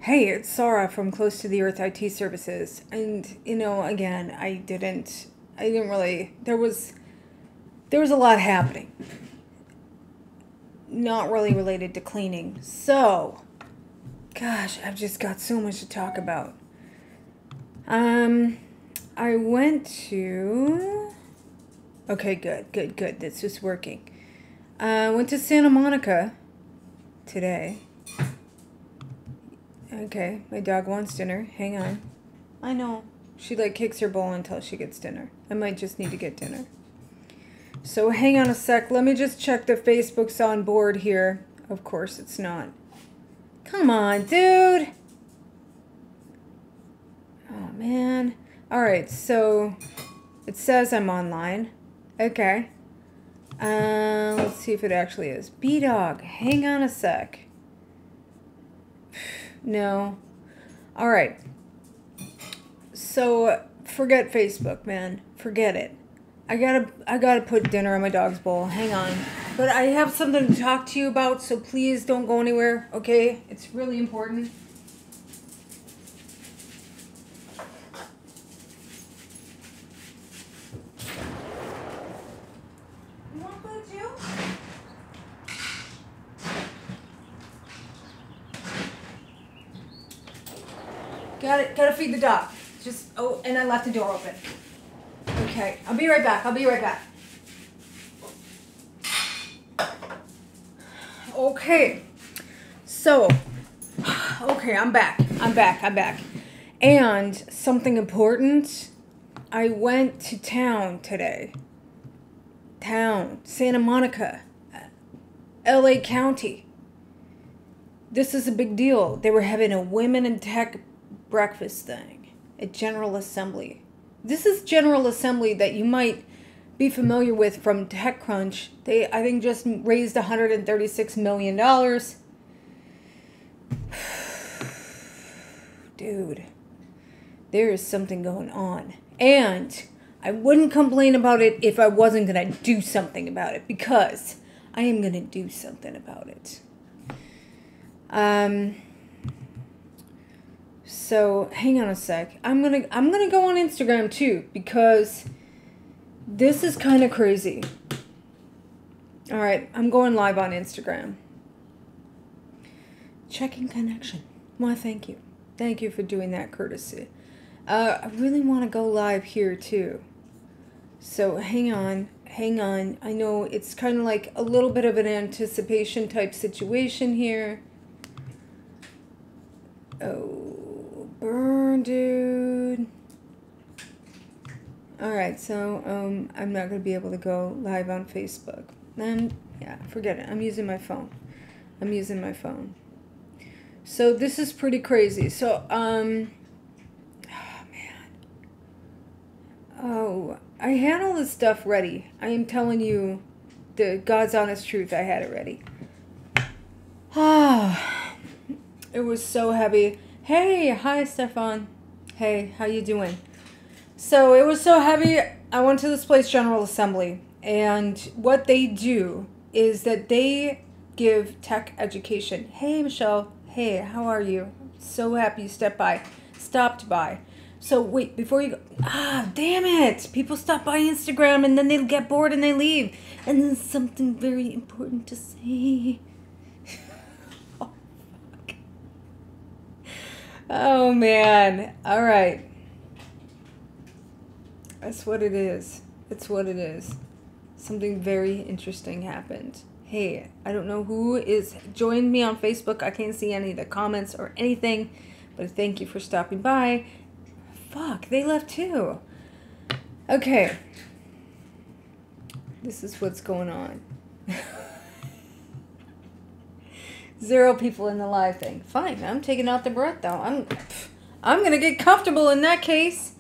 Hey, it's Sarah from Close to the Earth IT Services. And, again, I didn't really, there was a lot happening. Not really related to cleaning. So, gosh, I've just got so much to talk about. I went to, okay, good. This is working. I went to Santa Monica today. Okay, my dog wants dinner. Hang on. I know. She kicks her bowl until she gets dinner. I might just need to get dinner. So hang on a sec. Let me just check the Facebook's on board here. Of course it's not. Come on, dude. Oh, man. Alright, so it says I'm online. Okay. Let's see if it actually is. B-Dog, hang on a sec. No. Alright. So, forget Facebook, man. Forget it. I gotta put dinner in my dog's bowl. Hang on. But I have something to talk to you about, so please don't go anywhere, okay? It's really important. You want food too? Gotta feed the dog. And I left the door open. Okay, I'll be right back. Okay, so, I'm back. And something important, I went to town today. Santa Monica, LA County. This is a big deal. They were having a women in tech breakfast thing at General Assembly. This is General Assembly that you might be familiar with from TechCrunch. They, I think, just raised $136 million. Dude, there is something going on. And I wouldn't complain about it if I wasn't going to do something about it, because I am going to do something about it. So hang on a sec. I'm gonna go on Instagram too, because this is kind of crazy. All right, I'm going live on Instagram. Checking connection. Well, thank you. Thank you for doing that courtesy. I really want to go live here too. So hang on. I know it's kind of like a little bit of an anticipation type situation here. Oh, burn, dude. Alright, so, I'm not going to be able to go live on Facebook. Yeah, forget it. I'm using my phone. So, this is pretty crazy. So, oh, man. Oh, I had all this stuff ready. I am telling you the God's honest truth. I had it ready. Ah, it was so heavy. Hey, hi, Stefan. Hey, how you doing? So it was so heavy, I went to this place, General Assembly, and what they do is that they give tech education. Hey, Michelle. Hey, how are you? So happy you stopped by. So wait, before you go, damn it. People stop by Instagram and then they get bored and they leave. And then something very important to say. Oh, fuck. Oh, man. All right. That's what it is. It's what it is. Something very interesting happened. Hey, I don't know who is joined me on Facebook. I can't see any of the comments or anything, but thank you for stopping by. Fuck, they left too. Okay. This is what's going on. 0 people in the live thing. Fine, I'm taking out the breath though. I'm gonna get comfortable in that case.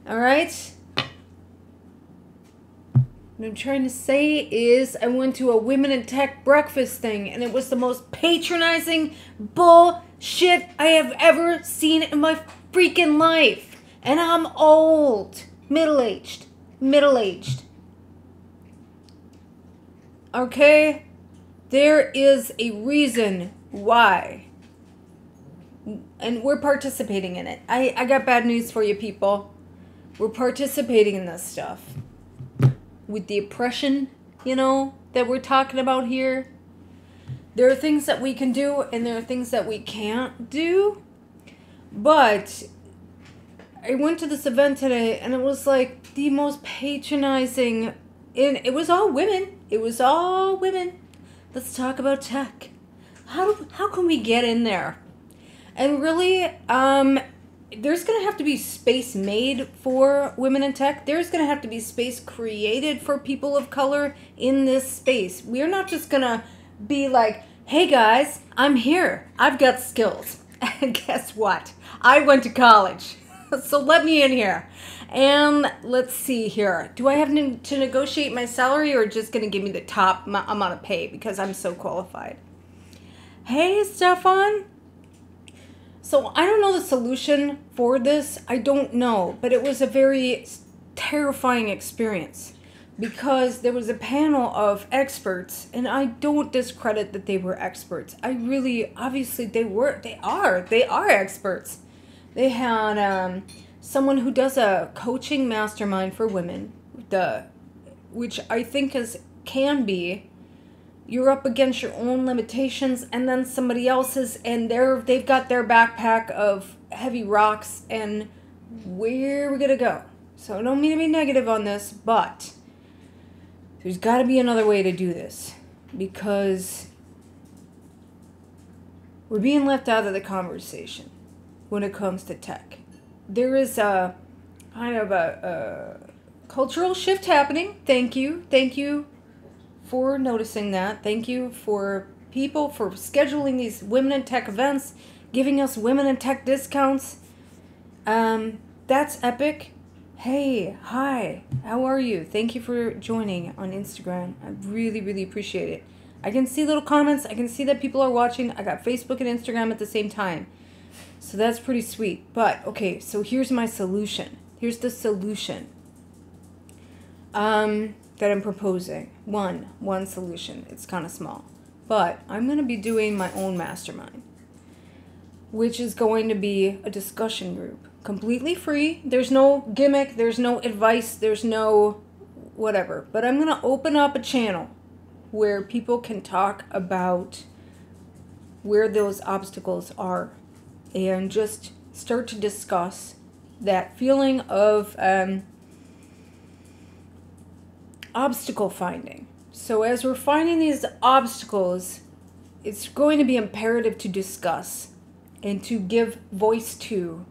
Alright? What I'm trying to say is I went to a women in tech breakfast thing and it was the most patronizing bullshit I have ever seen in my freaking life. And I'm old. Middle-aged. Okay? There is a reason Why? And we're participating in it. I got bad news for you people. We're participating in this stuff. With the oppression, that we're talking about here. There are things that we can do and there are things that we can't do. But I went to this event today and it was like the most patronizing. And it was all women. It was all women. Let's talk about tech. How can we get in there? And really, there's going to have to be space made for women in tech. There's going to have to be space created for people of color in this space. We're not just going to be like, hey guys, I'm here. I've got skills. And guess what? I went to college. So let me in here. And let's see here. Do I have to negotiate my salary or just going to give me the top amount of pay because I'm so qualified? Hey, Stefan. So I don't know the solution for this. I don't know. But it was a very terrifying experience because there was a panel of experts. And I don't discredit that they were experts. I really, obviously they are experts. They had someone who does a coaching mastermind for women, which I think can be, you're up against your own limitations and then somebody else's, and they've got their backpack of heavy rocks, and where are we gonna go? So I don't mean to be negative on this, but there's got to be another way to do this because we're being left out of the conversation when it comes to tech. There is a kind of a cultural shift happening. Thank you for noticing that. Thank you for people for scheduling these women in tech events, giving us women in tech discounts. That's epic. Hey, hi, how are you? Thank you for joining on Instagram. I really, really appreciate it. I can see little comments. I can see that people are watching. I got Facebook and Instagram at the same time. So that's pretty sweet. But, okay, so here's my solution. Here's the solution that I'm proposing. One solution. It's kind of small. But I'm going to be doing my own mastermind, which is going to be a discussion group. Completely free. There's no gimmick. There's no advice. There's no whatever. But I'm going to open up a channel where people can talk about where those obstacles are and just start to discuss that feeling of obstacle finding. So as we're finding these obstacles, it's going to be imperative to discuss and to give voice to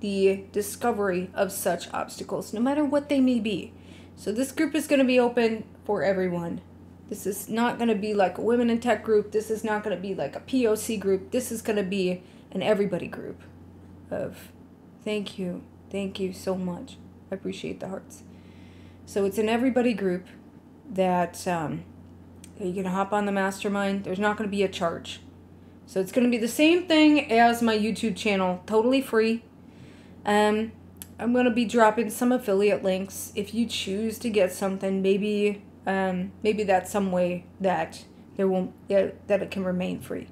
the discovery of such obstacles, no matter what they may be. So this group is going to be open for everyone. This is not going to be like a women in tech group. This is not going to be like a POC group. This is going to be an everybody group of thank you so much. I appreciate the hearts. So it's an everybody group that you can hop on the mastermind. There's not going to be a charge. So it's going to be the same thing as my YouTube channel, totally free. I'm going to be dropping some affiliate links. If you choose to get something, maybe that's some way that that it can remain free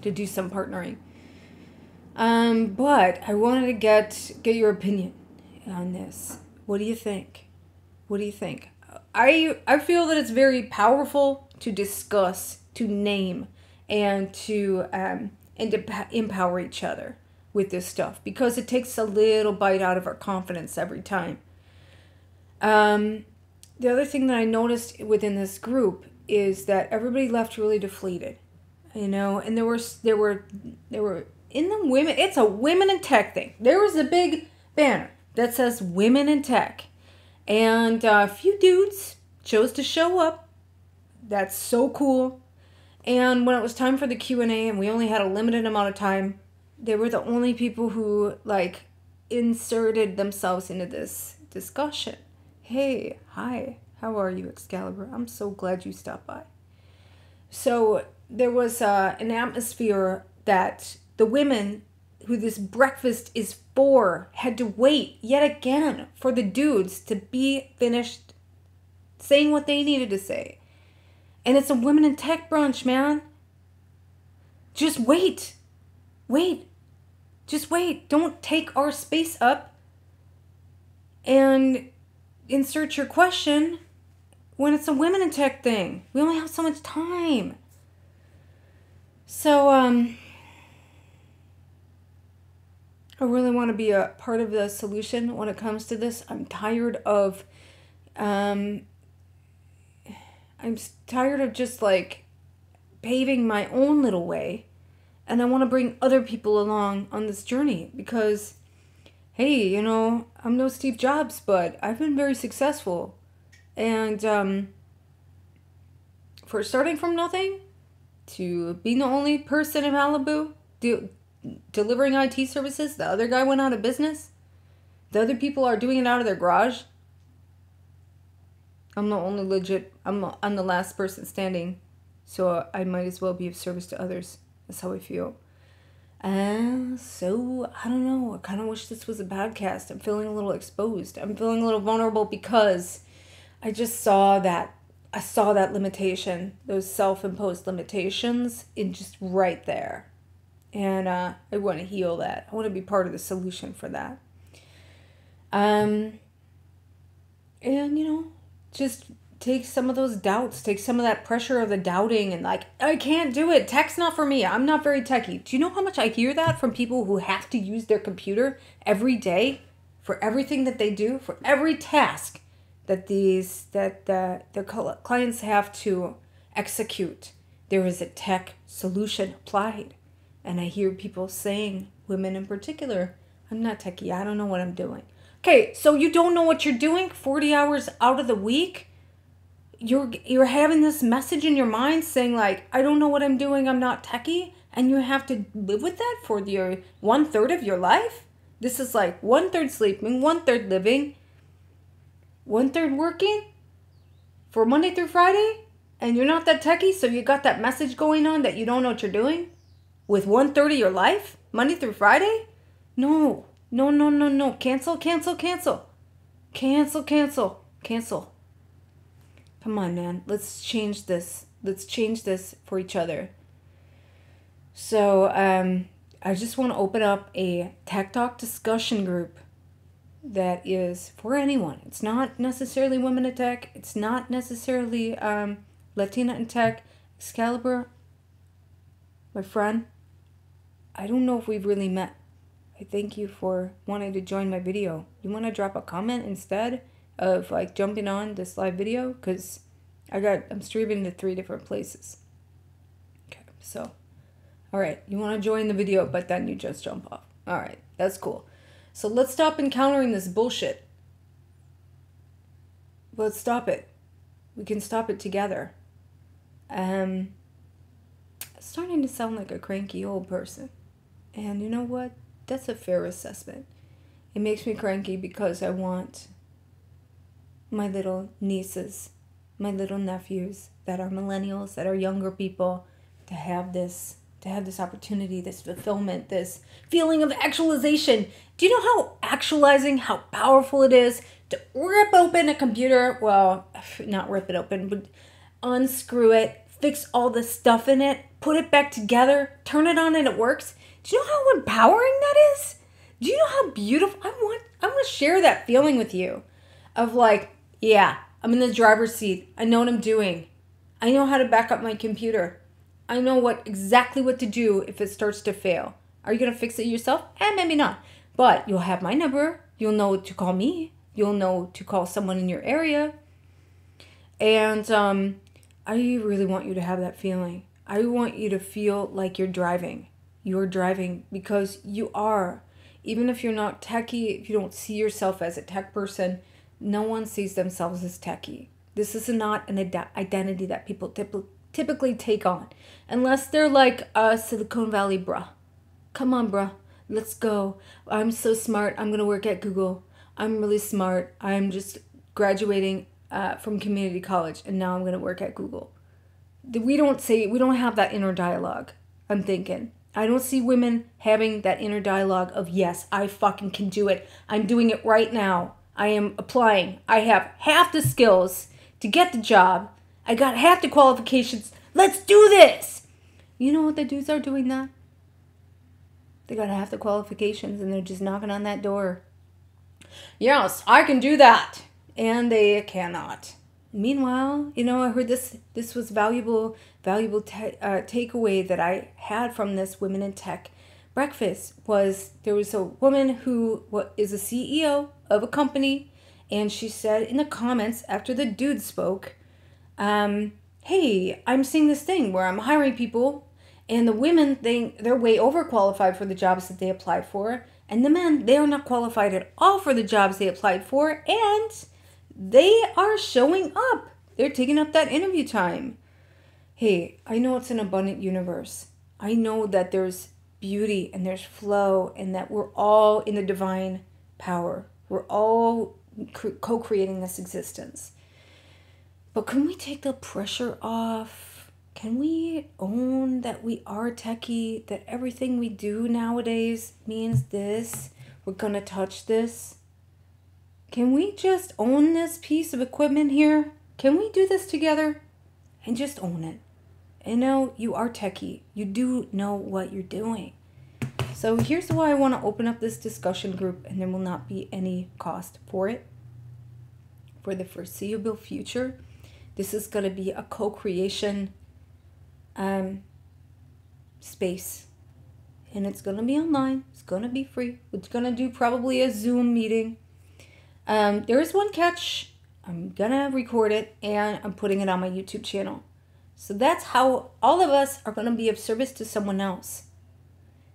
to do some partnering. But I wanted to get your opinion on this. What do you think? What do you think? I feel that it's very powerful to discuss, to name, and to empower each other with this stuff, because it takes a little bite out of our confidence every time. The other thing that I noticed within this group is that everybody left really deflated, and there were in the women. It's a women in tech thing. There was a big banner that says women in tech, and a few dudes chose to show up. That's so cool. And when it was time for the Q&A, and we only had a limited amount of time, they were the only people who inserted themselves into this discussion. Hey, hi, how are you, Excalibur? I'm so glad you stopped by. So there was an atmosphere that the women who this breakfast is for had to wait yet again for the dudes to be finished saying what they needed to say. And it's a women in tech brunch, man. Just wait. Wait. Just wait. Don't take our space up and insert your question when it's a women in tech thing. We only have so much time. So, I really want to be a part of the solution when it comes to this. I'm tired of, just like paving my own little way. And I want to bring other people along on this journey because, hey, you know, I'm no Steve Jobs, but I've been very successful. And for starting from nothing to being the only person in Malibu delivering IT services, the other guy went out of business. The other people are doing it out of their garage. I'm the only legit, I'm the last person standing, so I might as well be of service to others. That's how I feel. So, I don't know. I kind of wish this was a podcast. I'm feeling a little exposed. I'm feeling a little vulnerable because I just saw that. I saw that limitation, those self-imposed limitations, in just right there. And I want to heal that. I want to be part of the solution for that. And, you know, just take some of those doubts, take some of that pressure of the doubting and like, I can't do it. Tech's not for me. I'm not very techie. Do you know how much I hear that from people who have to use their computer every day for everything that they do, for every task that their clients have to execute? There is a tech solution applied. And I hear people saying, women in particular, I'm not techie. I don't know what I'm doing. Okay, so you don't know what you're doing 40 hours out of the week? You're having this message in your mind saying like, I don't know what I'm doing, I'm not techie, and you have to live with that for your 1/3 of your life? This is like 1/3 sleeping, 1/3 living, 1/3 working for Monday through Friday, and you're not that techie, so you got that message going on that you don't know what you're doing with 1/3 of your life, Monday through Friday? No. Cancel. Come on, man. Let's change this. Let's change this for each other. So, I just want to open up a Tech Talk discussion group that is for anyone. It's not necessarily women in tech. It's not necessarily Latina in tech. Excalibur, my friend, I don't know if we've really met. I thank you for wanting to join my video. You want to drop a comment instead of like jumping on this live video? Because I'm streaming to 3 different places. Okay, so, all right, you want to join the video, but then you just jump off. All right, that's cool. So let's stop encountering this bullshit. Let's stop it. We can stop it together. It's starting to sound like a cranky old person. And you know what? That's a fair assessment. It makes me cranky because I want my little nieces, my little nephews that are millennials, that are younger people, to have this opportunity, this fulfillment, this feeling of actualization. Do you know how actualizing, how powerful it is to rip open a computer? Well, not rip it open, but unscrew it, fix all the stuff in it, put it back together, turn it on and it works. Do you know how empowering that is? Do you know how beautiful? I want to share that feeling with you of like, yeah, I'm in the driver's seat. I know what I'm doing. I know how to back up my computer. I know exactly what to do if it starts to fail. Are you going to fix it yourself? Maybe not. But you'll have my number. You'll know to call me. You'll know to call someone in your area. And I really want you to have that feeling. I want you to feel like you're driving. You're driving because you are. Even if you're not techie, if you don't see yourself as a tech person, no one sees themselves as techie. This is not an identity that people typically take on. Unless they're like a Silicon Valley bruh. Come on, bruh. Let's go. I'm so smart. I'm going to work at Google. I'm really smart. I'm just graduating from community college, and now I'm going to work at Google. We don't have that inner dialogue, I'm thinking. I don't see women having that inner dialogue of, yes, I fucking can do it. I'm doing it right now. I am applying. I have half the skills to get the job. I got half the qualifications. Let's do this. You know what the dudes are doing that? They gotta have the qualifications and they're just knocking on that door. Yes, I can do that. And they cannot. Meanwhile, you know, I heard this was valuable takeaway that I had from this Women in Tech breakfast was there was a woman who is a CEO of a company, and she said in the comments after the dude spoke, hey, I'm seeing this thing where I'm hiring people and the women think they're way overqualified for the jobs that they applied for, and the men, they are not qualified at all for the jobs they applied for, and they are showing up. They're taking up that interview time. Hey, I know it's an abundant universe. I know that there's beauty and there's flow and that we're all in the divine power. We're all co-creating this existence. But can we take the pressure off? Can we own that we are techie, that everything we do nowadays means this? We're gonna touch this. Can we just own this piece of equipment here? Can we do this together? And just own it. And know you are techie. You do know what you're doing. So here's why I want to open up this discussion group, and there will not be any cost for it. For the foreseeable future, this is going to be a co-creation space. And it's going to be online. It's going to be free. It's going to do probably a Zoom meeting. There is one catch. I'm going to record it, and I'm putting it on my YouTube channel. So that's how all of us are going to be of service to someone else.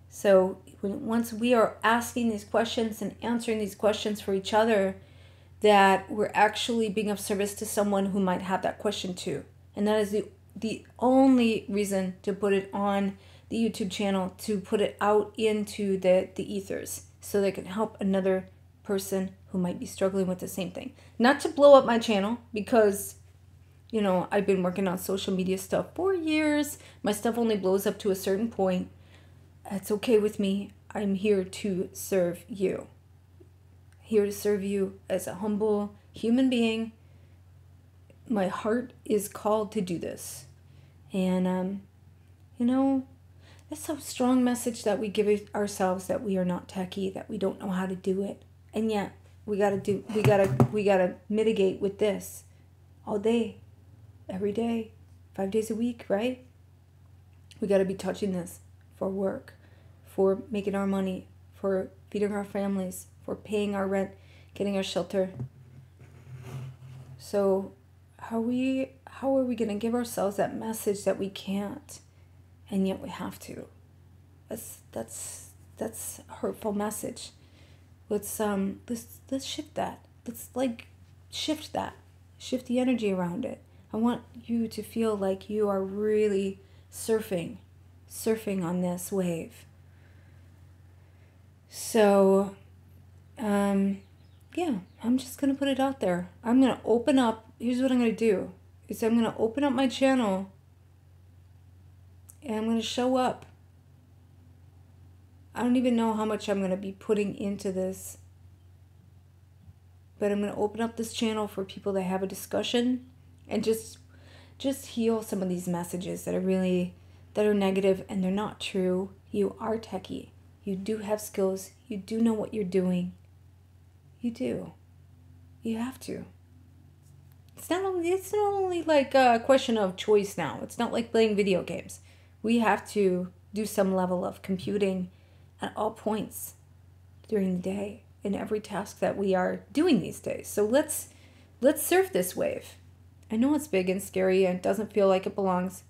So once we are asking these questions and answering these questions for each other, that we're actually being of service to someone who might have that question too. And that is the only reason to put it on the YouTube channel, to put it out into the ethers so they can help another person who might be struggling with the same thing. Not to blow up my channel, because you know, I've been working on social media stuff for years. My stuff only blows up to a certain point. That's okay with me. I'm here to serve you. Here to serve you as a humble human being. My heart is called to do this. And, you know, that's a strong message that we give ourselves, that we are not techie, that we don't know how to do it. And yet, we gotta mitigate with this all day. Every day, 5 days a week, right? We got to be touching this for work, for making our money, for feeding our families, for paying our rent, getting our shelter. So how are we going to give ourselves that message that we can't, and yet we have to? That's a hurtful message. Let's shift that. Let's shift that. Shift the energy around it. I want you to feel like you are really surfing on this wave. So, yeah, I'm just going to put it out there. I'm going to open up. Here's what I'm going to do. Is I'm going to open up my channel, and I'm going to show up. I don't even know how much I'm going to be putting into this, but I'm going to open up this channel for people to have a discussion. And just heal some of these messages that are negative and they're not true. You are techie. You do have skills. You do know what you're doing. You do. You have to. It's not only like a question of choice now. It's not like playing video games. We have to do some level of computing at all points during the day in every task that we are doing these days. So let's surf this wave. I know it's big and scary and it doesn't feel like it belongs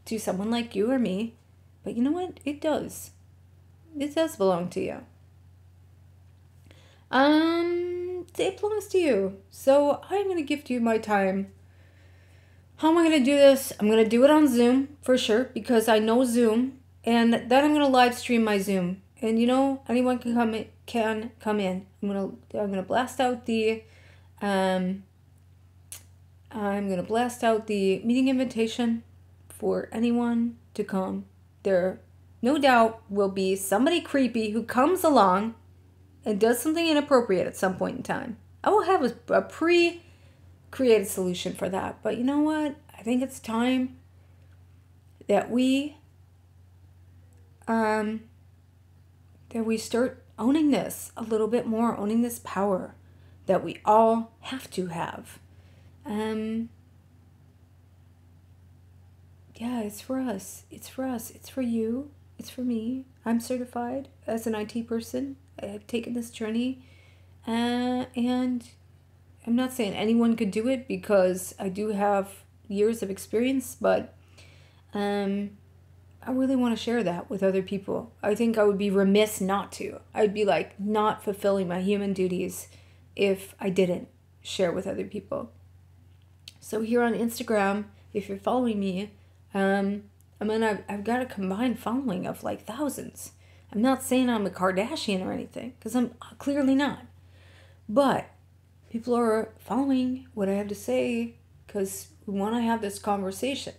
to someone like you or me, but you know what? It does. It does belong to you. It belongs to you. So I'm going to gift you my time. How am I going to do this? I'm going to do it on Zoom for sure, because I know Zoom, and then I'm going to live stream my Zoom. And you know, anyone can come in. I'm going to blast out the meeting invitation for anyone to come. There, no doubt, will be somebody creepy who comes along and does something inappropriate at some point in time. I will have a pre-created solution for that. But you know what? I think it's time that we that we start owning this a little bit more, owning this power that we all have to have. Yeah, it's for us. It's for us. It's for you. It's for me. I'm certified as an IT person. I've taken this journey. And I'm not saying anyone could do it because I do have years of experience, but I really want to share that with other people. I think I would be remiss not to. I'd be like not fulfilling my human duties if I didn't share with other people. So here on Instagram, if you're following me, I've got a combined following of like thousands. I'm not saying I'm a Kardashian or anything, because I'm clearly not. But people are following what I have to say because we want to have this conversation.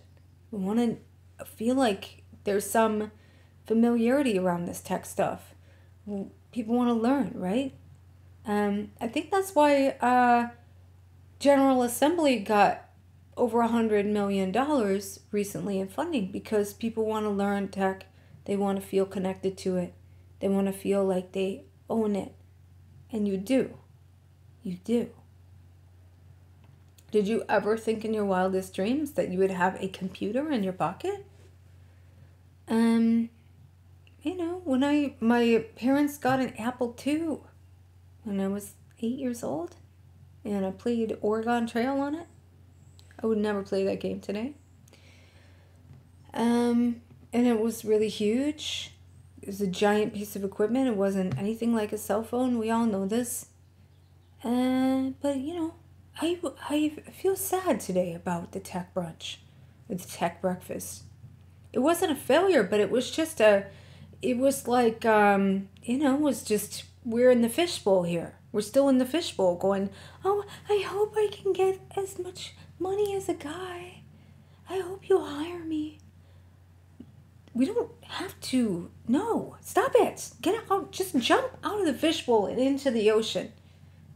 We want to feel like there's some familiarity around this tech stuff. People want to learn, right? I think that's why General Assembly got over $100 million recently in funding, because people want to learn tech. They want to feel connected to it. They want to feel like they own it. And you do. You do. Did you ever think in your wildest dreams that you would have a computer in your pocket? When my parents got an Apple II when I was 8 years old, and I played Oregon Trail on it. I would never play that game today. And it was really huge. It was a giant piece of equipment. It wasn't anything like a cell phone. We all know this. But I feel sad today about the tech brunch, or the tech breakfast. It wasn't a failure, but it was just it was like, it was just, we're in the fishbowl here. We're still in the fishbowl going, oh, I hope I can get as much money as a guy. I hope you'll hire me. We don't have to. No, stop it. Get out. Just jump out of the fishbowl and into the ocean.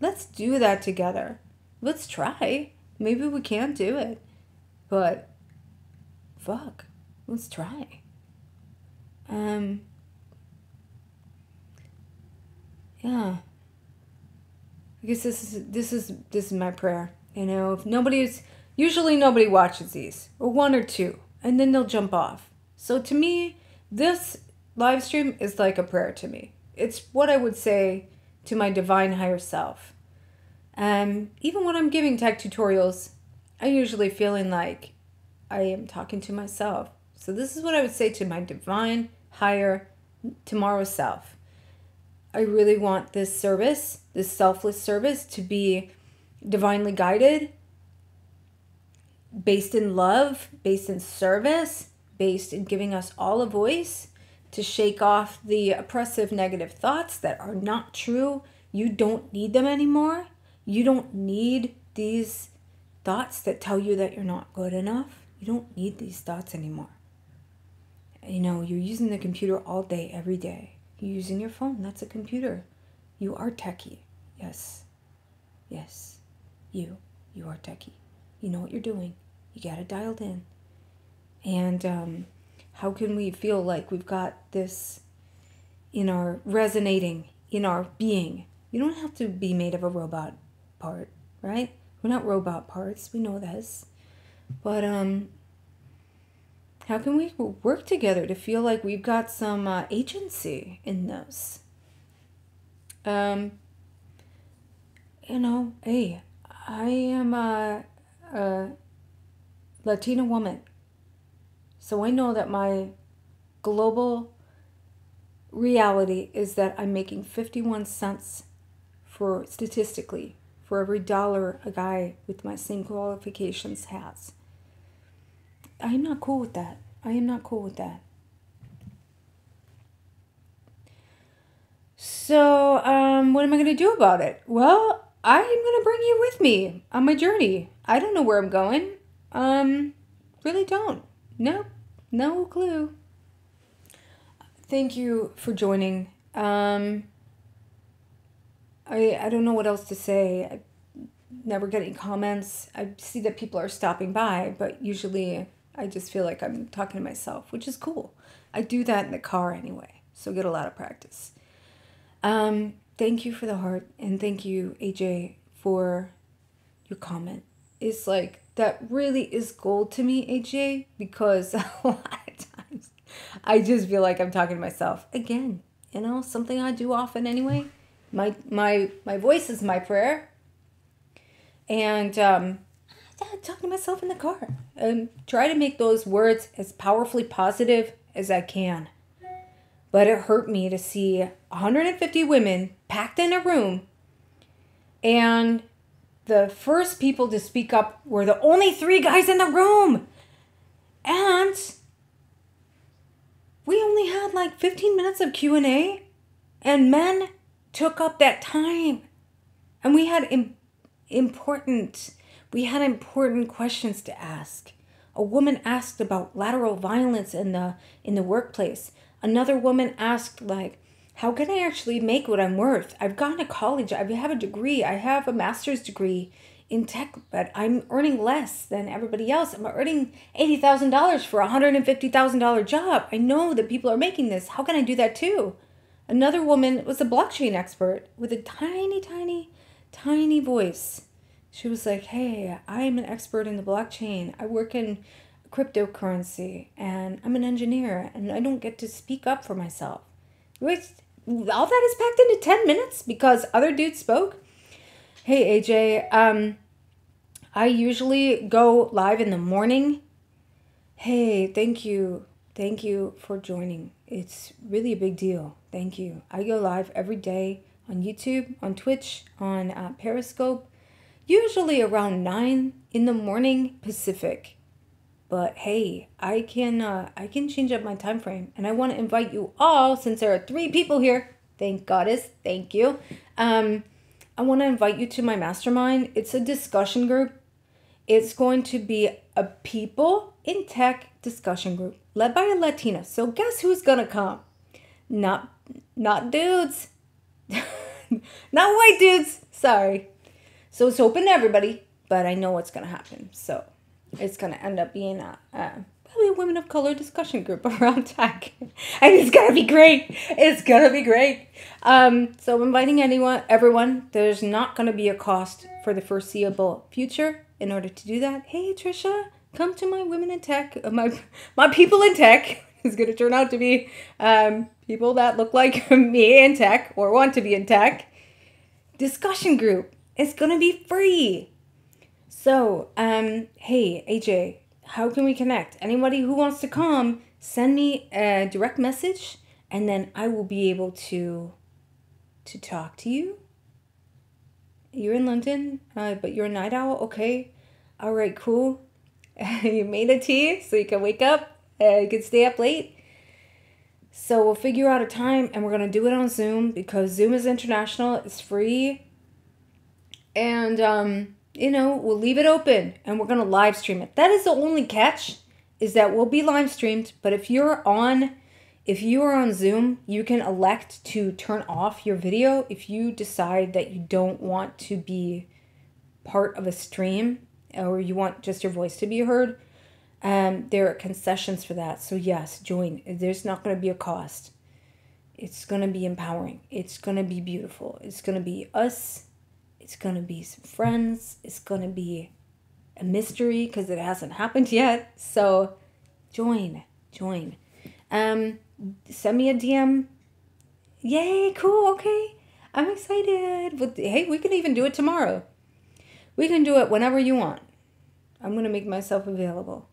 Let's do that together. Let's try. Maybe we can do it. But, fuck. Let's try. Yeah. I guess this is my prayer. If usually nobody watches these, or one or two, and then they'll jump off. So to me, this live stream is like a prayer to me. It's what I would say to my divine higher self. Even when I'm giving tech tutorials, I'm usually feeling like I am talking to myself. So this is what I would say to my divine higher tomorrow self. I really want this service, this selfless service, to be divinely guided, based in love, based in service, based in giving us all a voice, to shake off the oppressive negative thoughts that are not true. You don't need them anymore. You don't need these thoughts that tell you that you're not good enough. You don't need these thoughts anymore. You're using the computer all day, every day. You're using your phone. That's a computer. You are techie. Yes. Yes. You are techie. You know what you're doing. You got it dialed in. And how can we feel like we've got this in our resonating, in our being? You don't have to be made of a robot part, right? We're not robot parts. We know this. But how can we work together to feel like we've got some agency in this? Hey, I am a Latina woman. So I know that my global reality is that I'm making 51 cents statistically for every dollar a guy with my same qualifications has. I'm not cool with that. I am not cool with that. So, what am I going to do about it? Well, I am going to bring you with me on my journey. I don't know where I'm going. Really don't. Nope. No clue. Thank you for joining. I don't know what else to say. I never get any comments. I see that people are stopping by, but usually I just feel like I'm talking to myself, which is cool. I do that in the car anyway, so get a lot of practice. Thank you for the heart, and thank you, AJ, for your comment. It's like, that really is gold to me, AJ, because a lot of times I just feel like I'm talking to myself. Again, you know, something I do often anyway. My voice is my prayer. And yeah, talking to myself in the car. And try to make those words as powerfully positive as I can. But it hurt me to see 150 women packed in a room, and the first people to speak up were the only 3 guys in the room. And we only had like 15 minutes of Q&A, and men took up that time. And we had important questions to ask. A woman asked about lateral violence in the workplace. Another woman asked, like, how can I actually make what I'm worth? I've gone to college. I have a degree. I have a master's degree in tech, but I'm earning less than everybody else. I'm earning $80,000 for a $150,000 job. I know that people are making this. How can I do that too? Another woman was a blockchain expert with a tiny, tiny, tiny voice. She was like, hey, I'm an expert in the blockchain. I work in cryptocurrency, and I'm an engineer, and I don't get to speak up for myself. Which, all that is packed into 10 minutes because other dudes spoke. Hey, AJ, I usually go live in the morning. Hey, thank you. Thank you for joining. It's really a big deal. Thank you. I go live every day on YouTube, on Twitch, on Periscope, usually around 9 in the morning Pacific. But hey, I can change up my time frame, and I want to invite you all, since there are 3 people here. Thank goddess, thank you. I want to invite you to my mastermind. It's a discussion group. It's going to be a people in tech discussion group led by a Latina. So guess who's gonna come? Not dudes, not white dudes. Sorry. So it's open to everybody, but I know what's gonna happen. So it's going to end up being probably a women of color discussion group around tech. And it's going to be great. It's going to be great. So I'm inviting everyone. There's not going to be a cost for the foreseeable future in order to do that. Hey, Trisha, come to my women in tech. My people in tech is going to turn out to be people that look like me in tech or want to be in tech. Discussion group. It's going to be free. So, hey, AJ, how can we connect? Anybody who wants to come, send me a direct message, and then I will be able to talk to you. You're in London, but you're a night owl? Okay. All right, cool. You made a tea so you can wake up. You can stay up late. So we'll figure out a time, and we're going to do it on Zoom because Zoom is international. It's free. And, you know, we'll leave it open, and we're going to live stream it. That is the only catch, is that we'll be live streamed. But if you are on Zoom, you can elect to turn off your video if you decide that you don't want to be part of a stream or you want just your voice to be heard. There are concessions for that. So yes, join. There's not going to be a cost. It's going to be empowering. It's going to be beautiful. It's going to be us. It's going to be some friends. It's going to be a mystery because it hasn't happened yet. So join. Send me a DM. Yay, cool, okay. I'm excited. But hey, we can even do it tomorrow. We can do it whenever you want. I'm going to make myself available.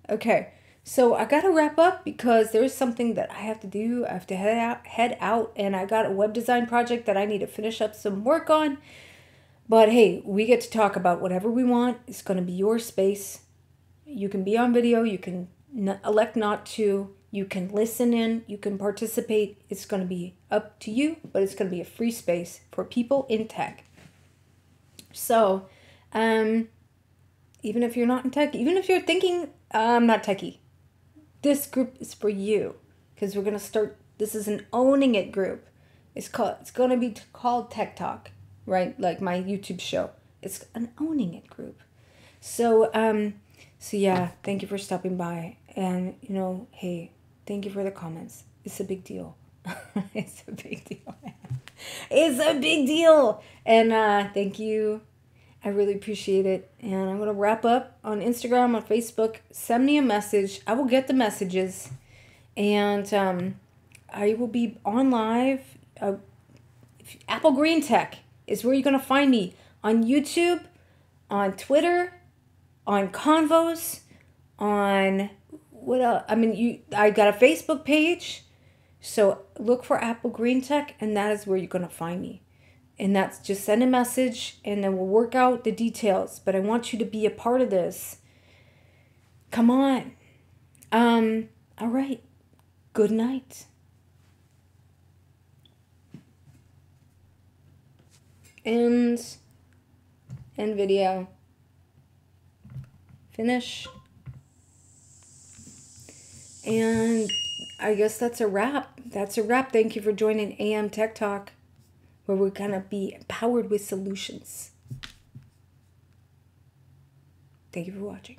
Okay, so I got to wrap up because there's something that I have to do. I have to head out, and I got a web design project that I need to finish up some work on. But hey, we get to talk about whatever we want. It's going to be your space. You can be on video. You can elect not to. You can listen in. You can participate. It's going to be up to you, but it's going to be a free space for people in tech. So, even if you're not in tech, even if you're thinking, I'm not techie, this group is for you because we're going to start. This is an owning it group. It's going to be called Tech Talk. Right? Like my YouTube show. It's an owning it group. So, So yeah, thank you for stopping by. And, you know, hey, thank you for the comments. It's a big deal. It's a big deal. It's a big deal. And thank you. I really appreciate it. And I'm going to wrap up on Instagram, on Facebook. Send me a message. I will get the messages. And I will be on live. Apple Green Tech is where you're going to find me. On YouTube, on Twitter, on Convos, on what else? I mean, I got a Facebook page. So look for Apple Green Tech, and that is where you're going to find me. And that's just send a message, and then we'll work out the details. But I want you to be a part of this. Come on. All right. Good night. End video. Finish. And I guess that's a wrap. That's a wrap. Thank you for joining AM Tech Talk, where we're going to be empowered with solutions. Thank you for watching.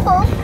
Cool.